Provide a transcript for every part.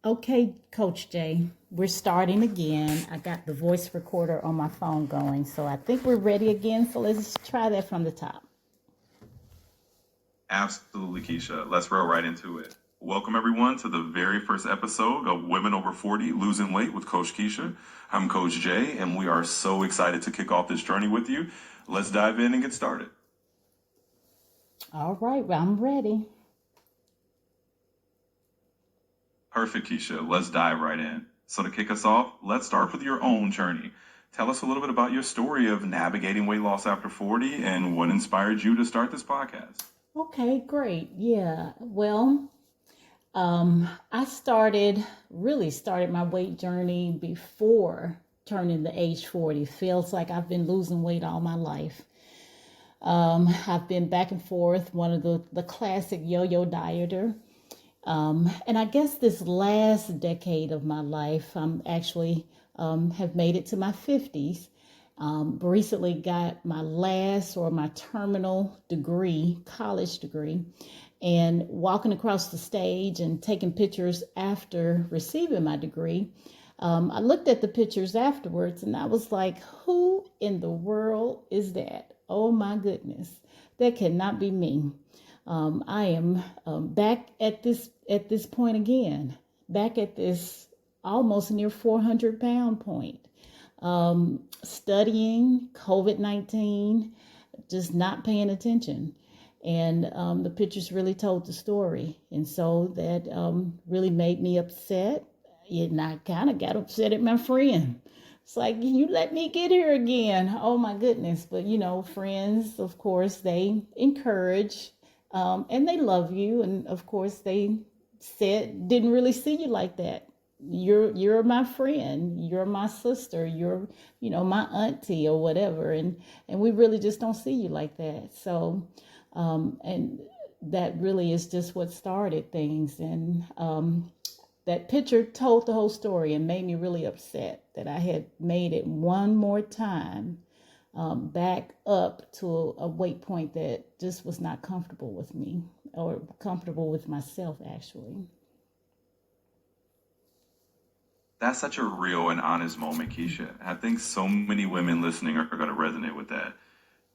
Okay, Coach Jay, we're starting again. I got the voice recorder on my phone going, so I think we're ready again. So let's try that from the top. Absolutely, Keisha. Let's roll right into it. Welcome, everyone, to the very first episode of Women Over 40 Losing Weight with Coach Keisha. I'm Coach Jay, and we are so excited to kick off this journey with you. Let's dive in and get started. All right, well, I'm ready. Perfect, Keisha. Let's dive right in. So, to kick us off, let's start with your own journey. Tell us a little bit about your story of navigating weight loss after 40 and what inspired you to start this podcast. Okay, great. Yeah, well, I really started my weight journey before turning the age 40. Feels like I've been losing weight all my life. I've been back and forth, one of the classic yo-yo dieter. And I guess this last decade of my life, I'm actually have made it to my 50s. Recently got my last or my terminal degree, college degree, and walking across the stage and taking pictures after receiving my degree. I looked at the pictures afterwards and I was like, who in the world is that? Oh my goodness, that cannot be me. I am back at this point again, back at this almost near 400-pound point. Studying COVID-19, just not paying attention. And the pictures really told the story. And so that really made me upset. And I kind of got upset at my friend. It's like, you let me get here again. Oh my goodness. But friends, of course, they encourage and they love you. And of course, they didn't really see you like that. You're my friend, you're my sister, you're my auntie or whatever, and we really just don't see you like that. So and that really is just what started things. And that picture told the whole story and made me really upset that I had made it one more time back up to a weight point that just was not comfortable with me or comfortable with myself, actually. That's such a real and honest moment, Keisha. I think so many women listening are going to resonate with that.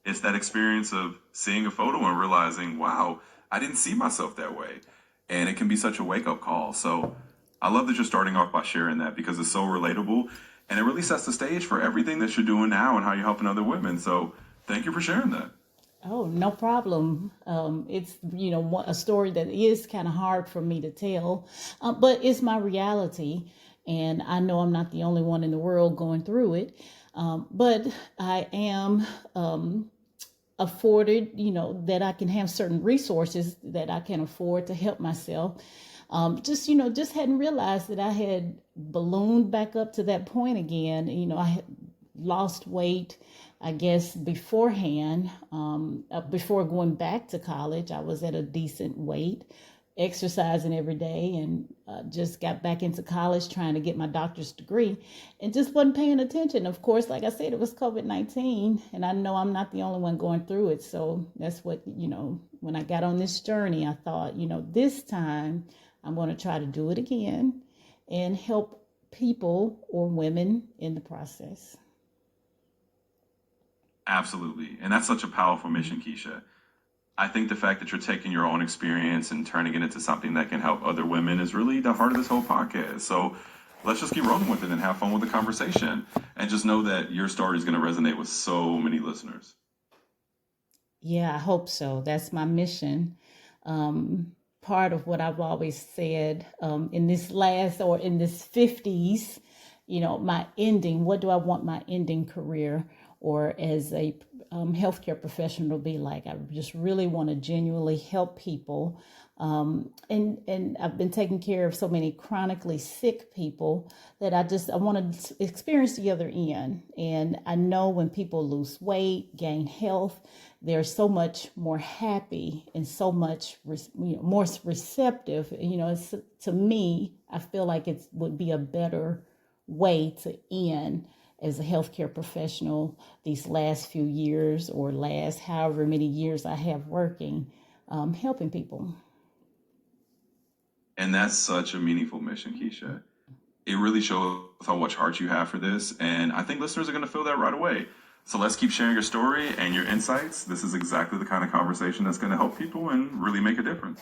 It's that experience of seeing a photo and realizing, wow, I didn't see myself that way. And it can be such a wake up call. So I love that you're starting off by sharing that because it's so relatable and it really sets the stage for everything that you're doing now and how you're helping other women. So thank you for sharing that. Oh, no problem. It's, a story that is kind of hard for me to tell, but it's my reality. And I know I'm not the only one in the world going through it. But I am afforded, that I can have certain resources that I can afford to help myself. Just hadn't realized that I had ballooned back up to that point again. I had lost weight, I guess, beforehand. Before going back to college, I was at a decent weight, exercising every day, and just got back into college trying to get my doctor's degree and just wasn't paying attention. Of course, like I said, it was COVID-19, and I know I'm not the only one going through it. So that's what, when I got on this journey, I thought, this time I'm going to try to do it again and help people or women in the process. Absolutely. And that's such a powerful mission, Keisha. I think the fact that you're taking your own experience and turning it into something that can help other women is really the heart of this whole podcast. So let's just keep rolling with it and have fun with the conversation. And just know that your story is going to resonate with so many listeners. Yeah, I hope so. That's my mission. Part of what I've always said in this last or in this 50s, my ending, what do I want my ending career or as a healthcare professional to be like? I just really want to genuinely help people. And I've been taking care of so many chronically sick people that I want to experience the other end. And I know when people lose weight, gain health, they're so much more happy and so much more receptive. To me, I feel like it would be a better way to end as a healthcare professional these last few years or last however many years I have working, helping people. And that's such a meaningful mission, Kisha. It really shows how much heart you have for this. And I think listeners are going to feel that right away. So let's keep sharing your story and your insights. This is exactly the kind of conversation that's going to help people and really make a difference.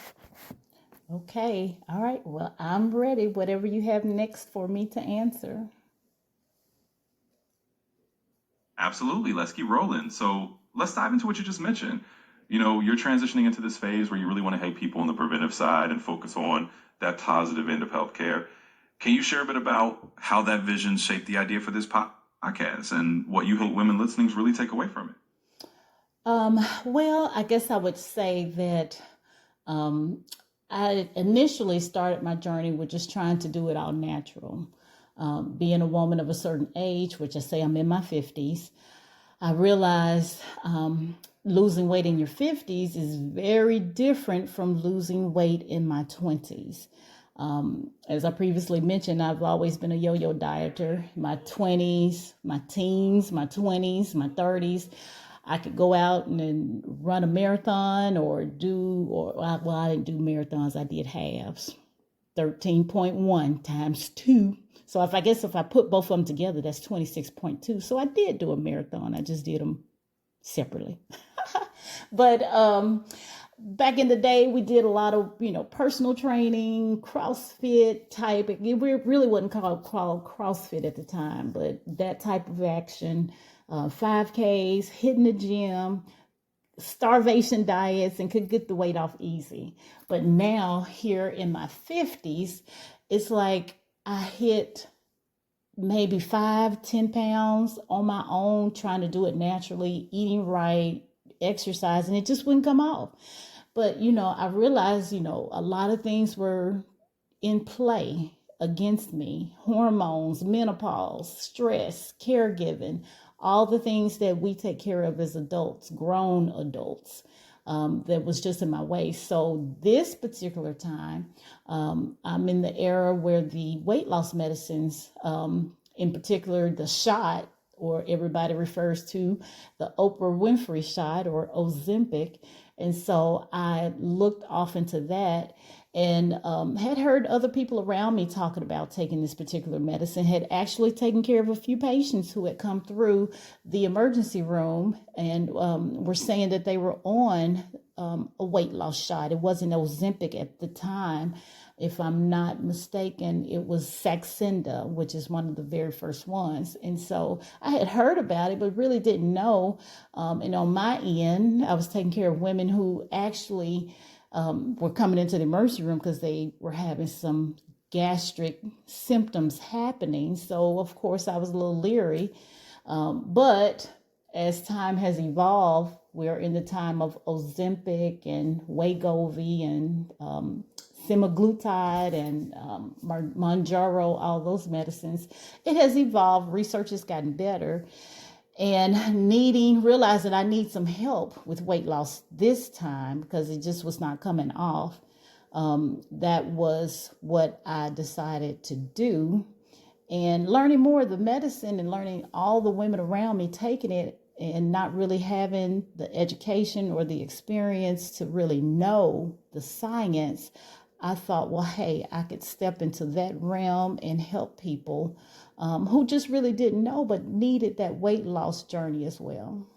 Okay. All right. Well, I'm ready. Whatever you have next for me to answer. Absolutely. Let's keep rolling. So let's dive into what you just mentioned. You know, you're transitioning into this phase where you really want to help people on the preventive side and focus on that positive end of healthcare. Can you share a bit about how that vision shaped the idea for this podcast and what you hope women listening really take away from it? Well, I guess I would say that um, I initially started my journey with just trying to do it all natural. Being a woman of a certain age, which I say I'm in my 50s, I realized losing weight in your 50s is very different from losing weight in my 20s. As I previously mentioned, I've always been a yo-yo dieter. My 20s, my teens, my 20s, my 30s. I could go out and run a marathon well, I didn't do marathons, I did halves. 13.1 times 2. So if I put both of them together, that's 26.2. So I did do a marathon. I just did them separately. But back in the day, we did a lot of, personal training, CrossFit type. It really wasn't called CrossFit at the time, but that type of action, 5Ks, hitting the gym, starvation diets, and could get the weight off easy. But now here in my 50s, it's like I hit maybe 5, 10 pounds on my own, trying to do it naturally, eating right, exercise, and it just wouldn't come off. But, I realized, a lot of things were in play against me: hormones, menopause, stress, caregiving, all the things that we take care of as adults, grown adults. That was just in my way. So this particular time, I'm in the era where the weight loss medicines, in particular the shot, or everybody refers to the Oprah Winfrey shot, or Ozempic. And so I looked off into that, and had heard other people around me talking about taking this particular medicine, had actually taken care of a few patients who had come through the emergency room and were saying that they were on a weight loss shot. It wasn't Ozempic at the time. If I'm not mistaken, it was Saxenda, which is one of the very first ones. And so I had heard about it, but really didn't know. And on my end, I was taking care of women who actually were coming into the emergency room because they were having some gastric symptoms happening. So, of course, I was a little leery. But as time has evolved, we're in the time of Ozempic and Wegovy and semaglutide and Mounjaro, all those medicines. It has evolved. Research has gotten better. And realizing I need some help with weight loss this time because it just was not coming off. That was what I decided to do. And learning more of the medicine and learning all the women around me taking it and not really having the education or the experience to really know the science, I thought, well, hey, I could step into that realm and help people who just really didn't know but needed that weight loss journey as well.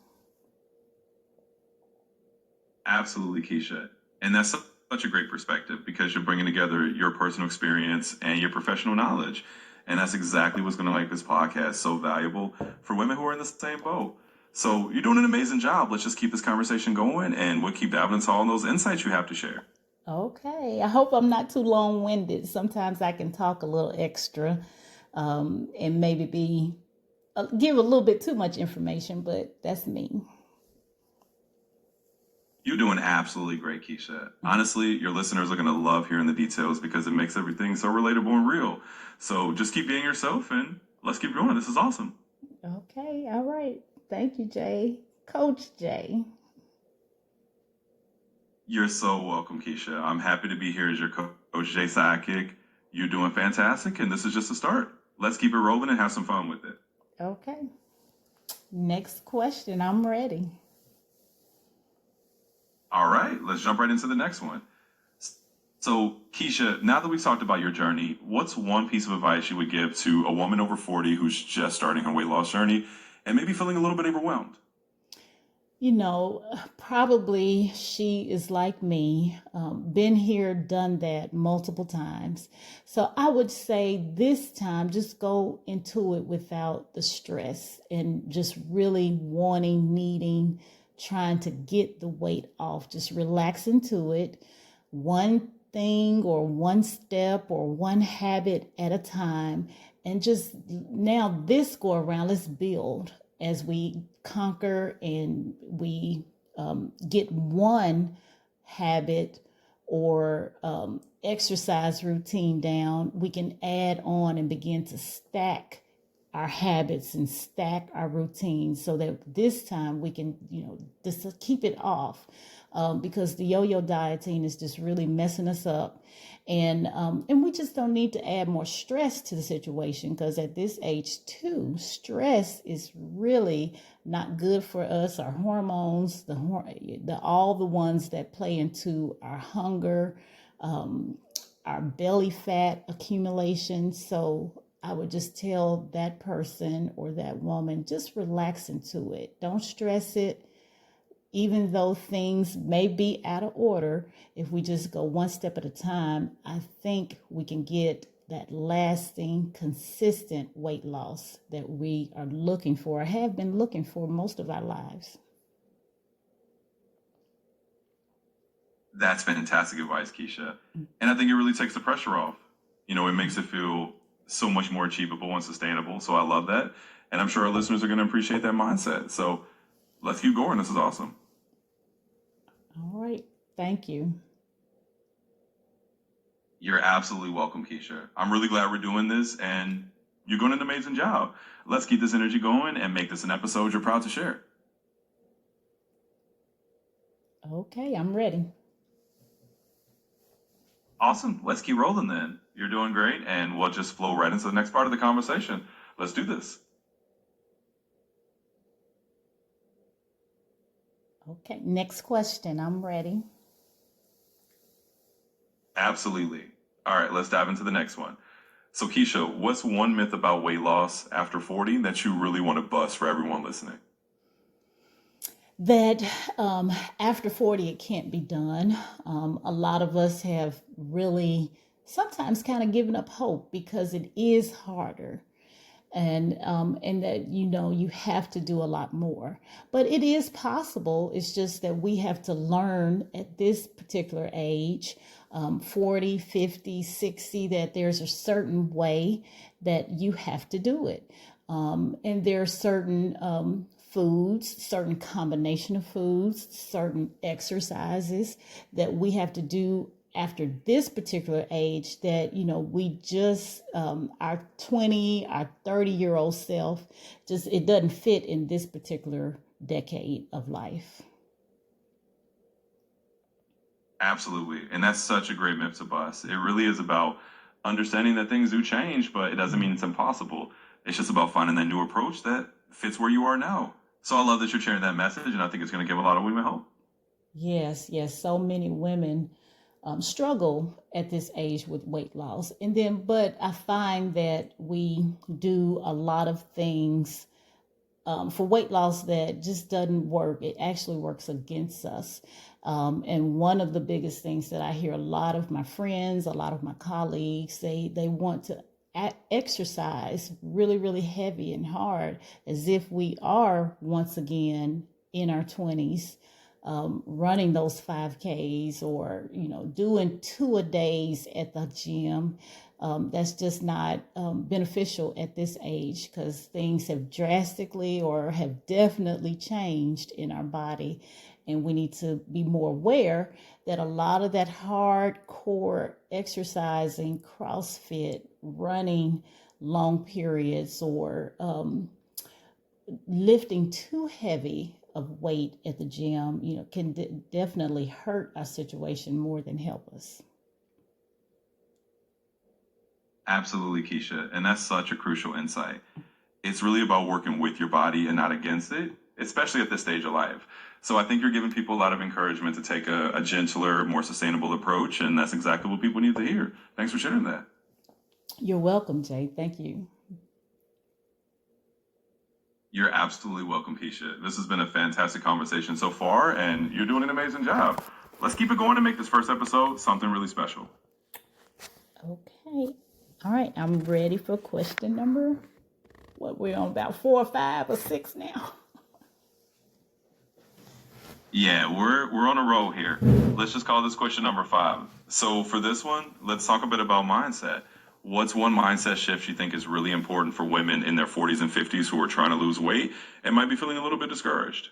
Absolutely, Keisha. And that's such a great perspective because you're bringing together your personal experience and your professional knowledge. And that's exactly what's going to make this podcast so valuable for women who are in the same boat. So you're doing an amazing job. Let's just keep this conversation going and we'll keep diving into all those insights you have to share. Okay. I hope I'm not too long winded. Sometimes I can talk a little extra and maybe give a little bit too much information, but that's me. You're doing absolutely great, Keisha. Honestly, your listeners are going to love hearing the details because it makes everything so relatable and real. So just keep being yourself and let's keep going. This is awesome. Okay. All right. Thank you, Jay. Coach Jay. You're so welcome, Keisha. I'm happy to be here as your Coach Jay sidekick. You're doing fantastic, and this is just a start. Let's keep it rolling and have some fun with it. Okay. Next question. I'm ready. All right, let's jump right into the next one. So, Keisha, now that we've talked about your journey, what's one piece of advice you would give to a woman over 40 who's just starting her weight loss journey and maybe feeling a little bit overwhelmed? Probably she is like me, been here, done that multiple times. So I would say this time, just go into it without the stress and just really wanting, needing, trying to get the weight off. Just relax into it. One thing or one step or one habit at a time. And just now, this go around, let's build as we conquer and we get one habit or exercise routine down, we can add on and begin to stack our habits and stack our routines so that this time we can, just keep it off, because the yo-yo dieting is just really messing us up. And we just don't need to add more stress to the situation, because at this age too, stress is really not good for us. Our hormones, the all the ones that play into our hunger, our belly fat accumulation. So I would just tell that person or that woman, just relax into it. Don't stress it. Even though things may be out of order, if we just go one step at a time, I think we can get that lasting, consistent weight loss that we are looking for, have been looking for most of our lives. That's fantastic advice, Keisha. And I think it really takes the pressure off. It makes it feel so much more achievable and sustainable. So I love that. And I'm sure our listeners are going to appreciate that mindset. So let's keep going. This is awesome. All right. Thank you. You're absolutely welcome, Keisha. I'm really glad we're doing this, and you're doing an amazing job. Let's keep this energy going and make this an episode you're proud to share. Okay, I'm ready. Awesome. Let's keep rolling then. You're doing great, and we'll just flow right into the next part of the conversation. Let's do this. Okay, next question. I'm ready. Absolutely. All right, let's dive into the next one. So, Keisha, what's one myth about weight loss after 40 that you really want to bust for everyone listening? That after 40, it can't be done. A lot of us have really sometimes kind of given up hope because it is harder. And that you have to do a lot more, but it is possible. It's just that we have to learn at this particular age, 40, 50, 60, that there's a certain way that you have to do it. And there are certain foods, certain combination of foods, certain exercises that we have to do after this particular age that we just our 20, our 30-year-old self, just it doesn't fit in this particular decade of life. Absolutely. And that's such a great myth to bust. It really is about understanding that things do change, but it doesn't mean it's impossible. It's just about finding that new approach that fits where you are now. So I love that you're sharing that message, and I think it's going to give a lot of women hope. Yes, so many women struggle at this age with weight loss. But I find that we do a lot of things for weight loss that just doesn't work. It actually works against us. And one of the biggest things that I hear a lot of my friends, a lot of my colleagues, they want to exercise really, really heavy and hard as if we are once again in our 20s, running those 5Ks or, doing 2-a-days at the gym. That's just not beneficial at this age because things have drastically or have definitely changed in our body. And we need to be more aware that a lot of that hardcore exercising, CrossFit, running long periods, or lifting too heavy of weight at the gym, can definitely hurt our situation more than help us. Absolutely, Keisha. And that's such a crucial insight. It's really about working with your body and not against it. especially at this stage of life. So I think you're giving people a lot of encouragement to take a gentler, more sustainable approach, and that's exactly what people need to hear. Thanks for sharing that. You're welcome, Jay. Thank you. You're absolutely welcome, Kisha. This has been a fantastic conversation so far, and you're doing an amazing job. Let's keep it going and make this first episode something really special. Okay. All right. I'm ready for question number. What, we're on about 4 or 5 or 6 now? Yeah, we're on a roll here. Let's just call this question number 5. So for this one, let's talk a bit about mindset. What's one mindset shift you think is really important for women in their 40s and 50s who are trying to lose weight and might be feeling a little bit discouraged?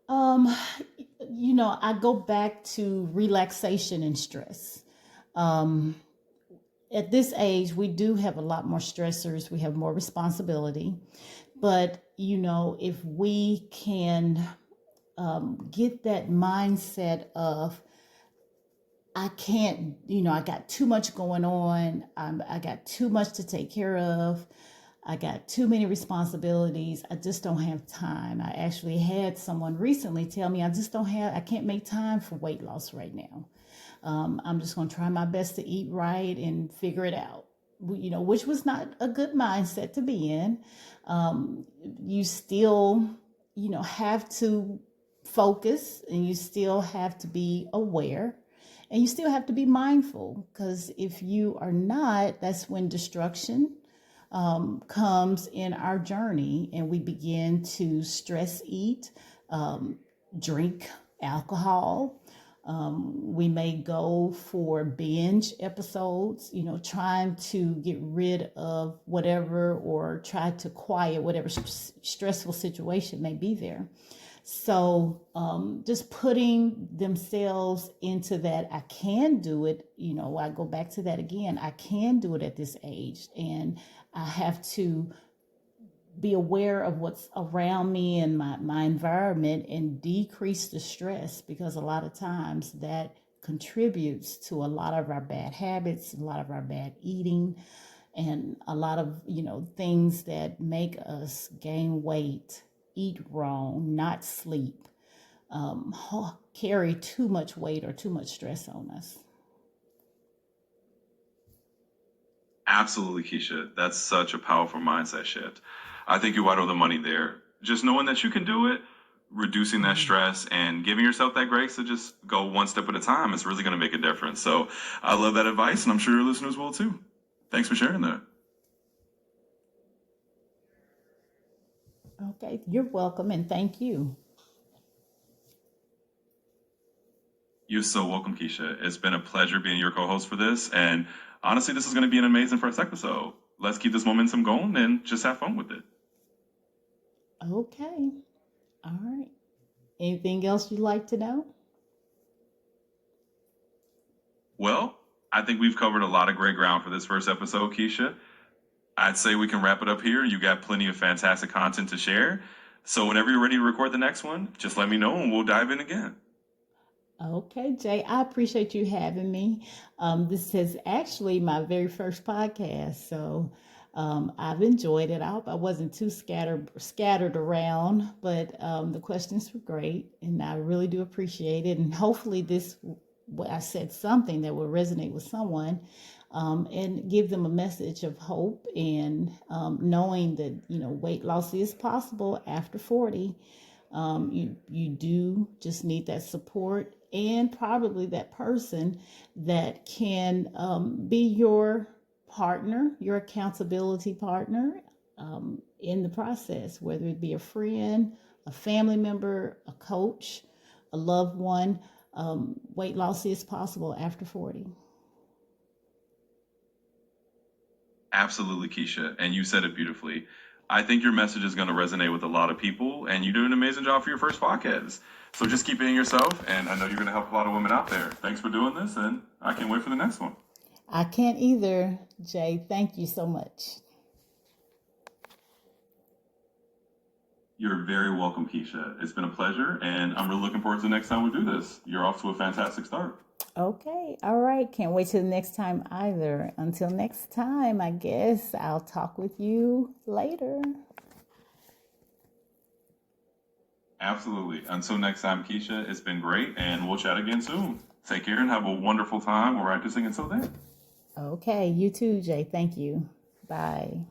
I go back to relaxation and stress. At this age, we do have a lot more stressors. We have more responsibility. But, if we can get that mindset of, I can't, I got too much going on. I got too much to take care of. I got too many responsibilities. I just don't have time. I actually had someone recently tell me, I can't make time for weight loss right now. I'm just going to try my best to eat right and figure it out, which was not a good mindset to be in. You still, have to focus, and you still have to be aware, and you still have to be mindful, because if you are not, that's when destruction comes in our journey, and we begin to stress eat, drink alcohol. We may go for binge episodes, trying to get rid of whatever, or try to quiet whatever stressful situation may be there. So just putting themselves into that, I can do it. I go back to that again. I can do it at this age, and I have to be aware of what's around me and my environment, and decrease the stress, because a lot of times that contributes to a lot of our bad habits, a lot of our bad eating, and a lot of, things that make us gain weight, eat wrong, not sleep, carry too much weight or too much stress on us. Absolutely, Keisha. That's such a powerful mindset shift. I think you're right on the money there. Just knowing that you can do it, reducing that stress, and giving yourself that grace to just go one step at a time is really going to make a difference. So I love that advice, and I'm sure your listeners will too. Thanks for sharing that. Okay, you're welcome, and thank you. You're so welcome, Keisha. It's been a pleasure being your co-host for this, and honestly, this is going to be an amazing first episode. Let's keep this momentum going and just have fun with it. Okay. All right. Anything else you'd like to know? Well, I think we've covered a lot of great ground for this first episode, Keisha. I'd say we can wrap it up here. You got plenty of fantastic content to share. So whenever you're ready to record the next one, just let me know and we'll dive in again. Okay, Jay, I appreciate you having me. This is actually my very first podcast, so I've enjoyed it. I hope I wasn't too scattered around, but the questions were great, and I really do appreciate it. And hopefully, I said something that will resonate with someone, and give them a message of hope, and knowing that weight loss is possible after 40. You do just need that support, and probably that person that can be your partner, your accountability partner, in the process, whether it be a friend, a family member, a coach, a loved one. Weight loss is possible after 40. Absolutely, Keisha. And you said it beautifully. I think your message is going to resonate with a lot of people, and you do an amazing job for your first podcast. So just keep being yourself, and I know you're going to help a lot of women out there. Thanks for doing this, and I can't wait for the next one. I can't either, Jay. Thank you so much. You're very welcome, Keisha. It's been a pleasure, and I'm really looking forward to the next time we do this. You're off to a fantastic start. Okay. All right. Can't wait till the next time either. Until next time, I guess I'll talk with you later. Absolutely. Until next time, Kisha, it's been great, and we'll chat again soon. Take care and have a wonderful time. We're practicing until then. Okay, you too, Jay. Thank you. Bye.